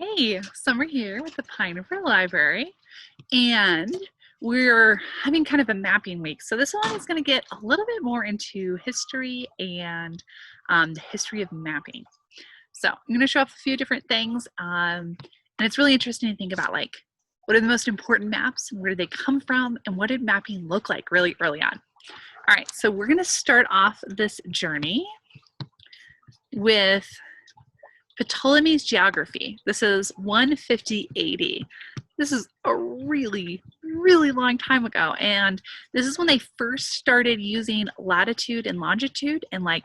Hey, Summer here with the Pineapple Library, and we're having kind of a mapping week. So this one is going to get a little bit more into history and the history of mapping. So I'm going to show off a few different things, and it's really interesting to think about, like, what are the most important maps, and where did they come from, and what did mapping look like really early on? All right, so we're going to start off this journey with Ptolemy's geography. This is 150 AD. This is a really, really long time ago. And this is when they first started using latitude and longitude and like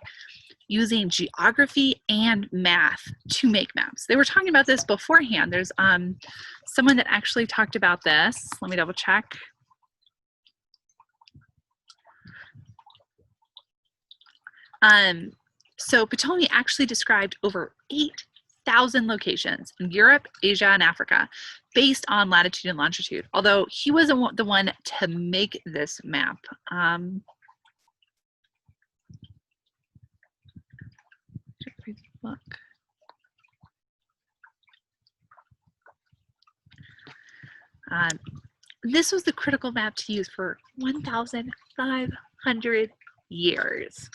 using geography and math to make maps. They were talking about this beforehand. There's someone that actually talked about this. Let me double check. So Ptolemy actually described over 8,000 locations in Europe, Asia, and Africa based on latitude and longitude, although he wasn't the one to make this map. This was the critical map to use for 1,500 years.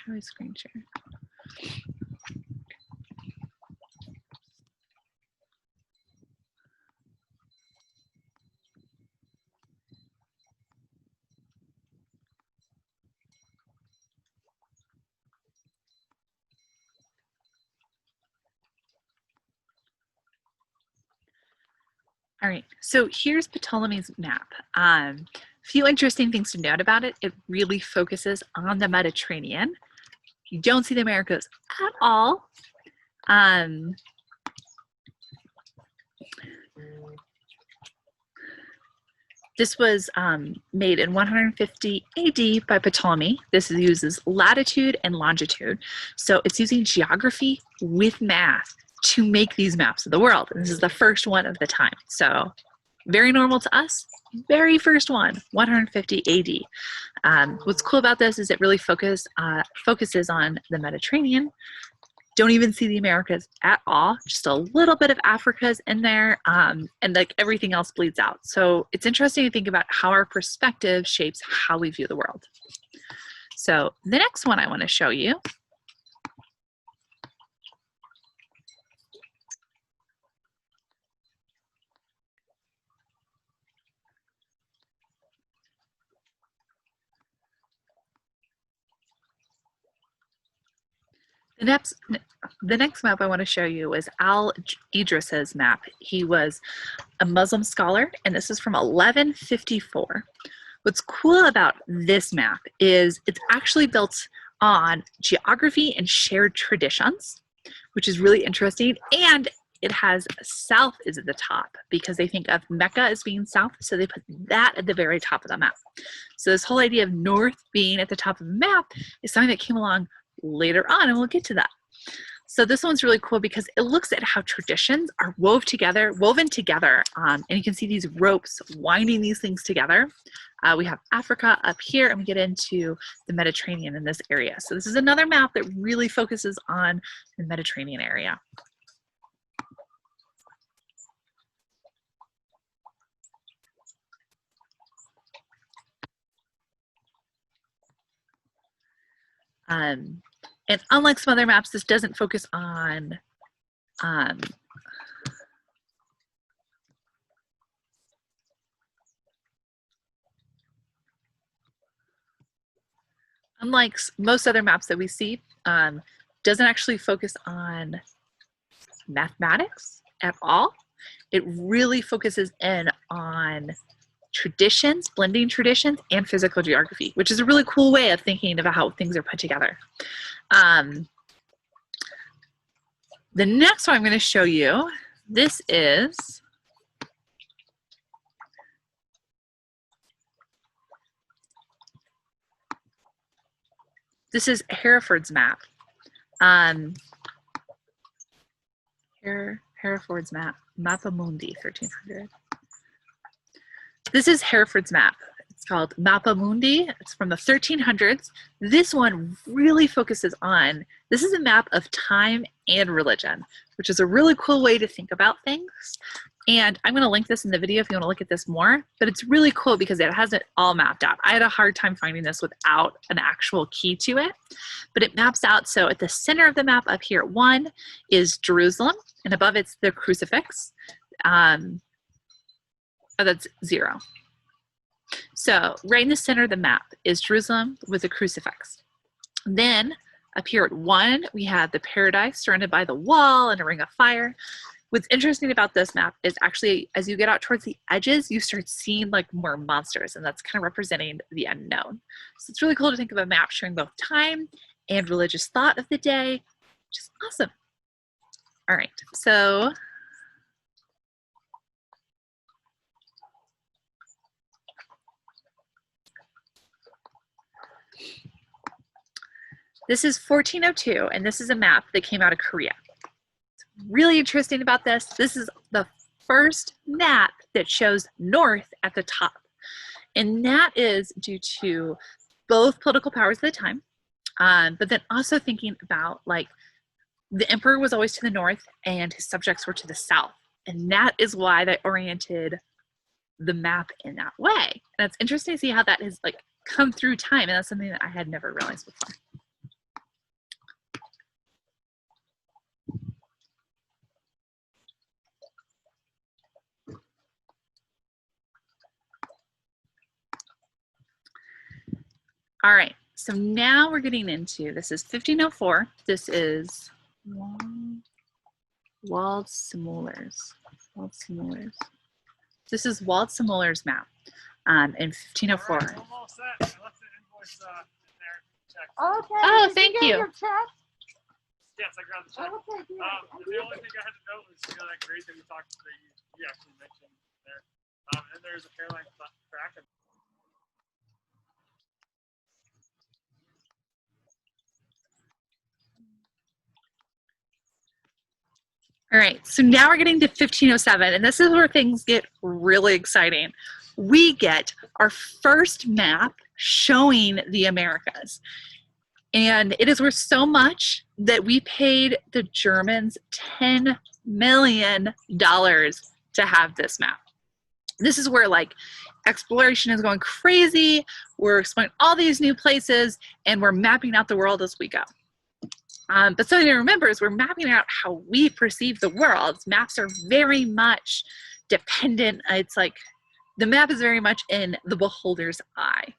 How do I screen share? All right, so here's Ptolemy's map. A few interesting things to note about it. It really focuses on the Mediterranean. You don't see the Americas at all. This was made in 150 AD by Ptolemy. This uses latitude and longitude. So it's using geography with math to make these maps of the world. And this is the first one of the time. So very normal to us, very first one, 150 AD. What's cool about this is it really focuses on the Mediterranean. Don't even see the Americas at all, just a little bit of Africa's in there, and like everything else bleeds out. So it's interesting to think about how our perspective shapes how we view the world. So the next one I want to show you the next map I want to show you is Al-Idris's map. He was a Muslim scholar, and this is from 1154. What's cool about this map is it's actually built on geography and shared traditions, which is really interesting. And it has south is at the top because they think of Mecca as being south, so they put that at the very top of the map. So this whole idea of north being at the top of the map is something that came along later on, and we'll get to that. So this one's really cool because it looks at how traditions are woven together, and you can see these ropes winding these things together. We have Africa up here, and we get into the Mediterranean in this area. So this is another map that really focuses on the Mediterranean area. And unlike some other maps, this doesn't focus on unlike most other maps that we see, doesn't actually focus on mathematics at all. It really focuses in on traditions, blending traditions, and physical geography, which is a really cool way of thinking about how things are put together. The next one I'm going to show you, this is Hereford's map. Hereford's map, Mappa Mundi 1300. This is Hereford's map. It's called Mappa Mundi. It's from the 1300s. This one really focuses on, this is a map of time and religion, which is a really cool way to think about things. And I'm going to link this in the video if you want to look at this more, but it's really cool because it has it all mapped out. I had a hard time finding this without an actual key to it, but it maps out. So at the center of the map up here at 1 is Jerusalem, and above it's the crucifix. That's 0. So right in the center of the map is Jerusalem with the crucifix. Then up here at 1, we have the paradise surrounded by the wall and a ring of fire. What's interesting about this map is actually as you get out towards the edges, you start seeing like more monsters, and that's kind of representing the unknown. So it's really cool to think of a map showing both time and religious thought of the day, which is awesome. All right, so this is 1402, and this is a map that came out of Korea. What's really interesting about this, this is the first map that shows north at the top. And that is due to both political powers at the time, but then also thinking about like the emperor was always to the north and his subjects were to the south. And that is why they oriented the map in that way. And it's interesting to see how that has like come through time. And that's something that I had never realized before. All right, so now we're getting into, this is 1504. This is Waldseemüller's. This is Waldseemüller's map in 1504. Right, almost set. I left the invoice in there. Check. Okay. Oh, thank you. Yes, I grabbed the check. Okay, good. The only thing I had to note was that grade that we talked that you actually mentioned there. And there's a hairline crack. All right, so now we're getting to 1507, and this is where things get really exciting. We get our first map showing the Americas. And it is worth so much that we paid the Germans $10 million to have this map. This is where like exploration is going crazy. We're exploring all these new places and we're mapping out the world as we go. But something to remember is we're mapping out how we perceive the world. Maps are very much dependent. It's like the map is very much in the beholder's eye.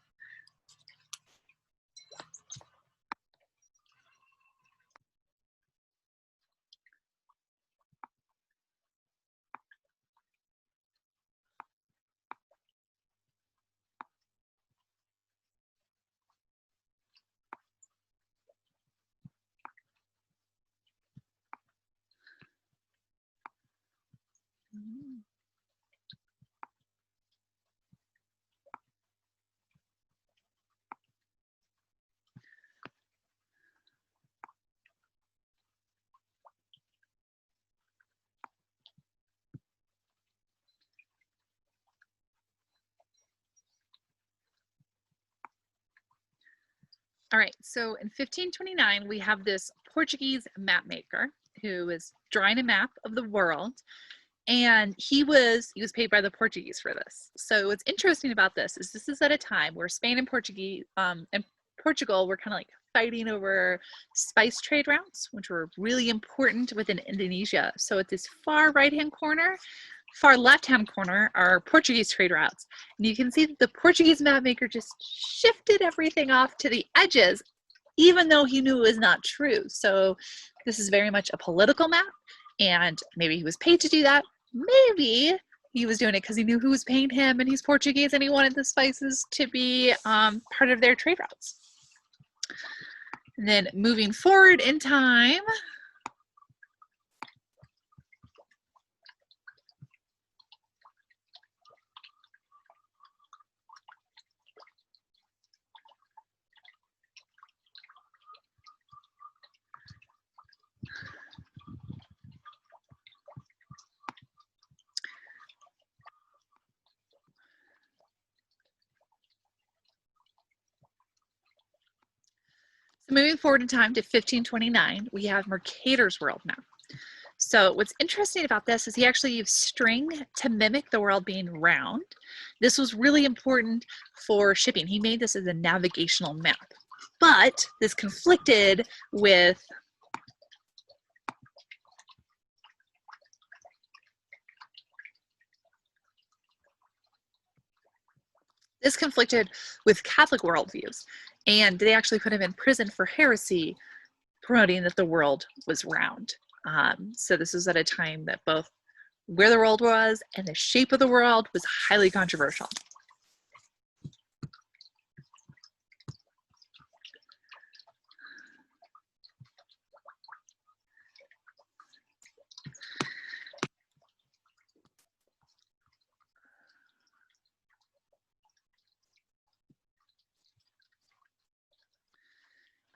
All right, so in 1529, we have this Portuguese map maker who is drawing a map of the world, and he was paid by the Portuguese for this. So what's interesting about this is at a time where Spain and Portugal were kind of like fighting over spice trade routes, which were really important within Indonesia. So at this far right-hand corner, far left-hand corner are Portuguese trade routes. And you can see that the Portuguese map maker just shifted everything off to the edges, even though he knew it was not true. So this is very much a political map, and maybe he was paid to do that. Maybe he was doing it because he knew who was paying him and he's Portuguese and he wanted the spices to be part of their trade routes. And then moving forward in time, Moving forward in time to 1529, we have Mercators World map. So what's interesting about this is he actually used string to mimic the world being round. This was really important for shipping. He made this as a navigational map, but this conflicted with Catholic worldviews, and they actually put him in prison for heresy, promoting that the world was round. So this was at a time that both where the world was and the shape of the world was highly controversial.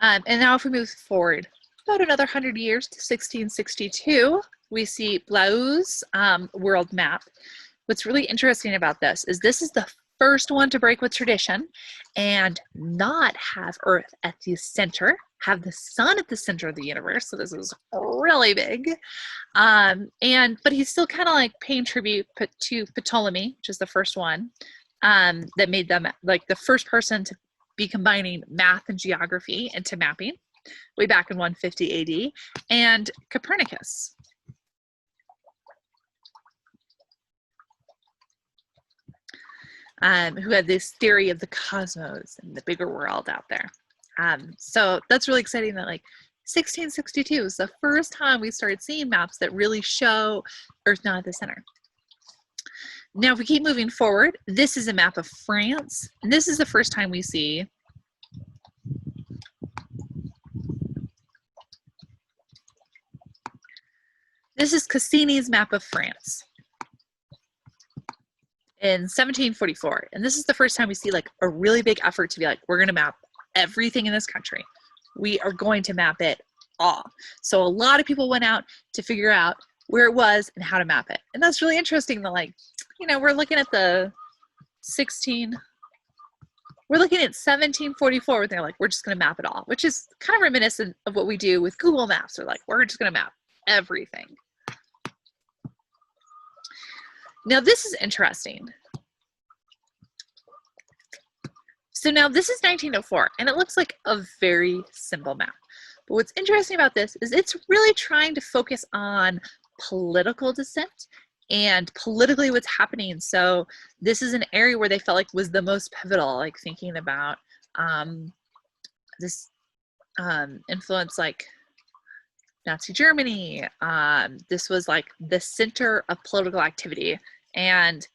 And now if we move forward about another 100 years to 1662, we see Blaeu's world map. What's really interesting about this is the first one to break with tradition and not have Earth at the center, have the sun at the center of the universe. So this is really big. But he's still kind of like paying tribute to Ptolemy, which is the first one that made them like the first person to be combining math and geography into mapping way back in 150 AD, and Copernicus. Who had this theory of the cosmos and the bigger world out there. So that's really exciting that like 1662 is the first time we started seeing maps that really show Earth not at the center. Now, if we keep moving forward, this is a map of France. And this is the first time we see this is Cassini's map of France in 1744. And this is the first time we see like a really big effort to be like, we're going to map everything in this country. We are going to map it all. So a lot of people went out to figure out where it was and how to map it. And that's really interesting that like, you know, we're looking at the 1744 where they're like, we're just going to map it all, which is kind of reminiscent of what we do with Google Maps. They're like, we're just going to map everything. Now this is interesting. So now this is 1904 and it looks like a very simple map. But what's interesting about this is it's really trying to focus on political dissent and politically what's happening. So this is an area where they felt like was the most pivotal, like thinking about this influence like Nazi Germany. This was like the center of political activity. And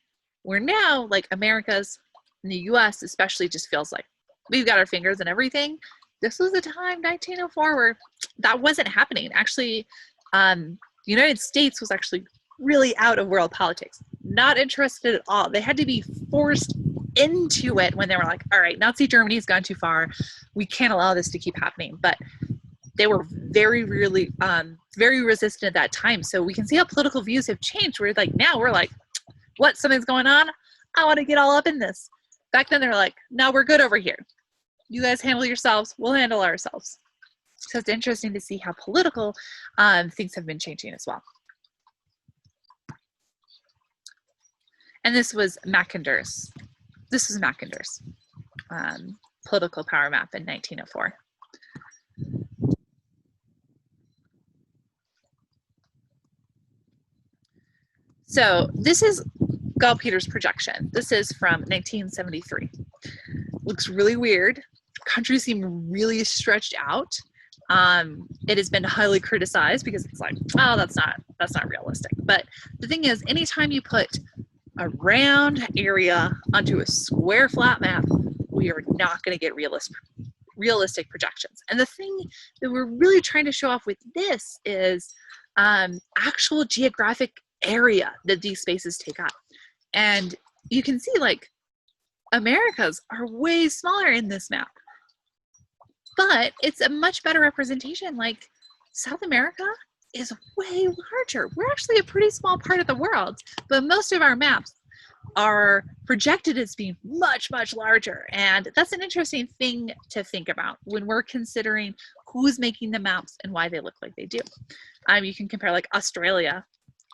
we're now like America's, in the US especially, just feels like we've got our fingers in everything. This was a time, 1904, where that wasn't happening. Actually, the United States was actually really out of world politics, not interested at all. They had to be forced into it when they were like, all right, Nazi Germany's gone too far. We can't allow this to keep happening. But they were very resistant at that time. So we can see how political views have changed. We're like, now we're like, what, something's going on? I want to get all up in this. Back then they're like, no, we're good over here. You guys handle yourselves, we'll handle ourselves. So it's interesting to see how political things have been changing as well. And this was Mercators. This is Mercators political power map in 1904. So this is Gall-Peters projection. This is from 1973. Looks really weird. Countries seem really stretched out. It has been highly criticized because it's like, oh, that's not realistic. But the thing is, anytime you put a round area onto a square flat map, we are not going to get realistic projections. And the thing that we're really trying to show off with this is actual geographic area that these spaces take up. And you can see like Americas are way smaller in this map, but it's a much better representation. Like South America is way larger. We're actually a pretty small part of the world, but most of our maps are projected as being much, much larger. And that's an interesting thing to think about when we're considering who's making the maps and why they look like they do. You can compare like Australia,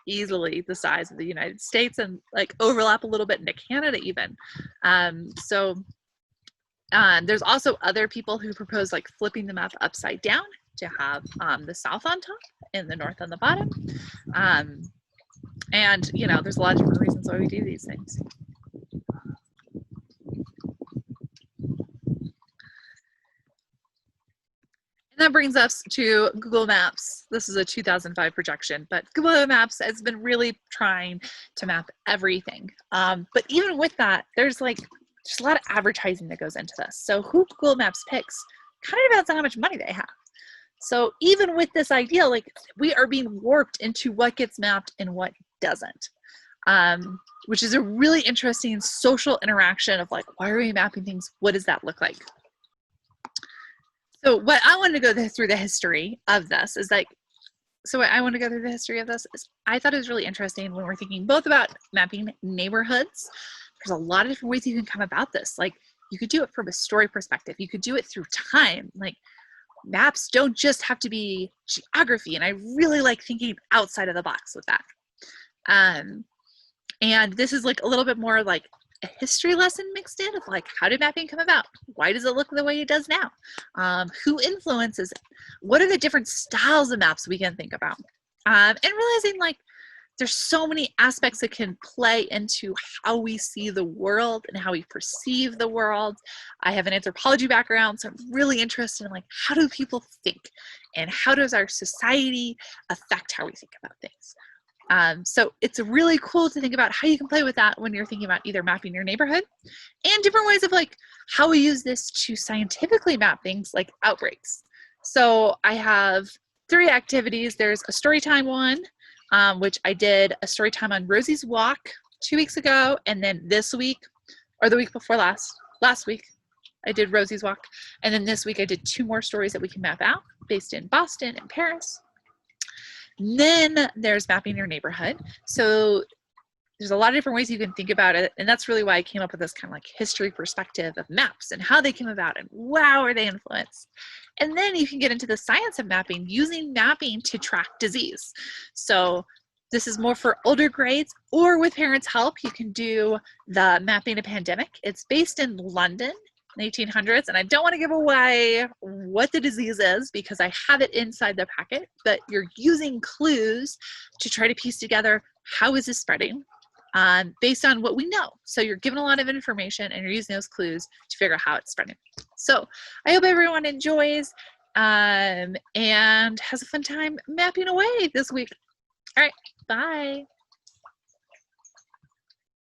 easily the size of the United States, and like overlap a little bit into Canada even. There's also other people who propose like flipping the map upside down to have the south on top and the north on the bottom. And you know, there's a lot of different reasons why we do these things. And that brings us to Google Maps. This is a 2005 projection, but Google Maps has been really trying to map everything. But even with that, there's a lot of advertising that goes into this. So who Google Maps picks kind of depends on how much money they have. So even with this idea, like we are being warped into what gets mapped and what doesn't, which is a really interesting social interaction of like, why are we mapping things? What does that look like? So what I wanted to go through the history of this is like, so what I want to go through the history of this is I thought it was really interesting when we're thinking both about mapping neighborhoods. There's a lot of different ways you can come about this. Like you could do it from a story perspective. You could do it through time. Like maps don't just have to be geography. And I really like thinking outside of the box with that. And this is like a little bit more like a history lesson mixed in of like, how did mapping come about? Why does it look the way it does now? Who influences it? What are the different styles of maps we can think about? And realizing like, there's so many aspects that can play into how we see the world and how we perceive the world. I have an anthropology background, so I'm really interested in like, how do people think? And how does our society affect how we think about things? So it's really cool to think about how you can play with that when you're thinking about either mapping your neighborhood and different ways of like how we use this to scientifically map things like outbreaks. So I have 3 activities. There's a story time one, which I did a story time on Rosie's Walk 2 weeks ago. And then this week, or the week before last week, I did Rosie's Walk. And then this week I did 2 more stories that we can map out based in Boston and Paris. Then there's mapping your neighborhood. So there's a lot of different ways you can think about it. And that's really why I came up with this kind of like history perspective of maps and how they came about and how are they influenced. And then you can get into the science of mapping, using mapping to track disease. So this is more for older grades, or with parents' help, you can do the mapping a pandemic. It's based in London, 1800s, and I don't want to give away what the disease is because I have it inside the packet, but you're using clues to try to piece together how is this spreading based on what we know. So you're given a lot of information and you're using those clues to figure out how it's spreading. So I hope everyone enjoys and has a fun time mapping away this week. All right, bye.